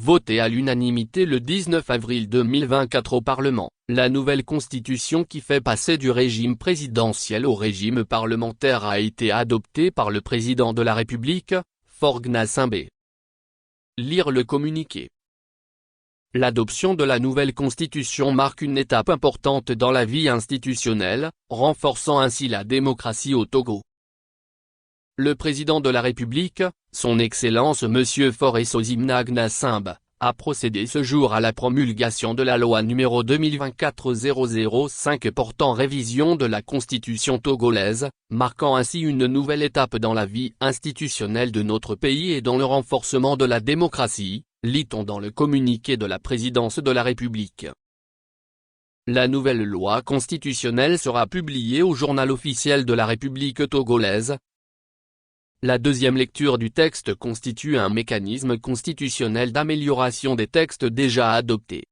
votée à l'unanimité le 19 avril 2024 au Parlement, la nouvelle constitution qui fait passer du régime présidentiel au régime parlementaire a été adoptée par le président de la République, Faure Gnassingbé. Lire le communiqué. L'adoption de la nouvelle constitution marque une étape importante dans la vie institutionnelle, renforçant ainsi la démocratie au Togo. Le président de la République, son Excellence Monsieur Faure Esozimna Gnassingbé, a procédé ce jour à la promulgation de la loi numéro 2024-005 portant révision de la constitution togolaise, marquant ainsi une nouvelle étape dans la vie institutionnelle de notre pays et dans le renforcement de la démocratie, lit-on dans le communiqué de la présidence de la République. La nouvelle loi constitutionnelle sera publiée au Journal officiel de la République togolaise. La deuxième lecture du texte constitue un mécanisme constitutionnel d'amélioration des textes déjà adoptés.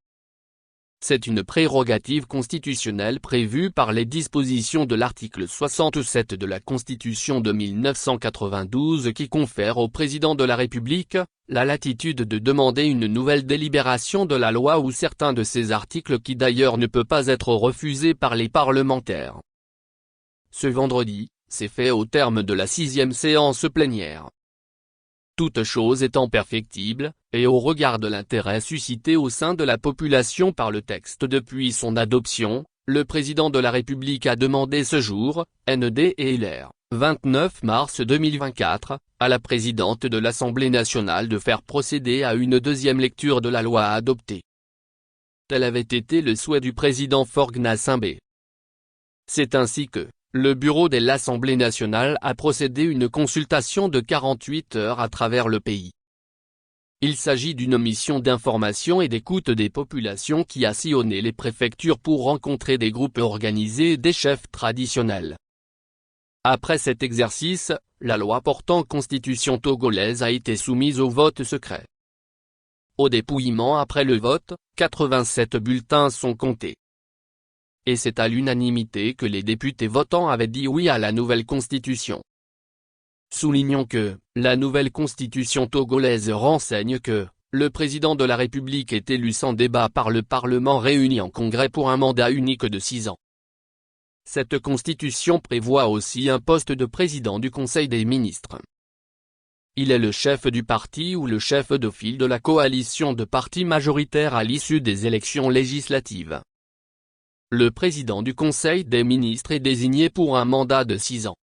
C'est une prérogative constitutionnelle prévue par les dispositions de l'article 67 de la Constitution de 1992 qui confère au président de la République la latitude de demander une nouvelle délibération de la loi ou certains de ses articles qui d'ailleurs ne peut pas être refusé par les parlementaires. Ce vendredi, c'est fait au terme de la 6e séance plénière. Toute chose étant perfectible, et au regard de l'intérêt suscité au sein de la population par le texte depuis son adoption, le président de la République a demandé ce jour, ND et LR, 29 mars 2024, à la présidente de l'Assemblée nationale de faire procéder à une deuxième lecture de la loi adoptée. Tel avait été le souhait du président Faure Gnassingbé. C'est ainsi que le bureau de l'Assemblée nationale a procédé à une consultation de 48 heures à travers le pays. Il s'agit d'une mission d'information et d'écoute des populations qui a sillonné les préfectures pour rencontrer des groupes organisés et des chefs traditionnels. Après cet exercice, la loi portant constitution togolaise a été soumise au vote secret. Au dépouillement après le vote, 87 bulletins sont comptés. Et c'est à l'unanimité que les députés votants avaient dit oui à la nouvelle constitution. Soulignons que, la nouvelle constitution togolaise renseigne que, le président de la République est élu sans débat par le Parlement réuni en congrès pour un mandat unique de 6 ans. Cette constitution prévoit aussi un poste de président du Conseil des ministres. Il est le chef du parti ou le chef de file de la coalition de partis majoritaires à l'issue des élections législatives. Le président du Conseil des ministres est désigné pour un mandat de 6 ans.